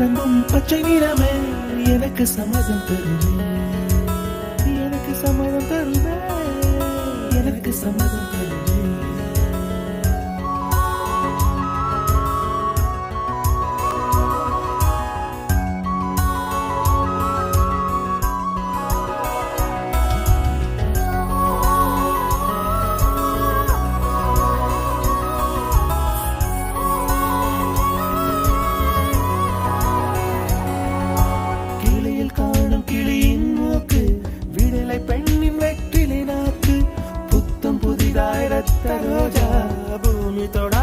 வணங்கும் பச்சை நிறமே எனக்கு சம்மதம் தருவே, எனக்கு சம்மதம் தருவே, எனக்கு சம்மதம் தருவே. பெண்ணின் வெற்றிலை நாக்கு புத்தம் புதிதாய் ரத்த ரோஜா பூமி தொட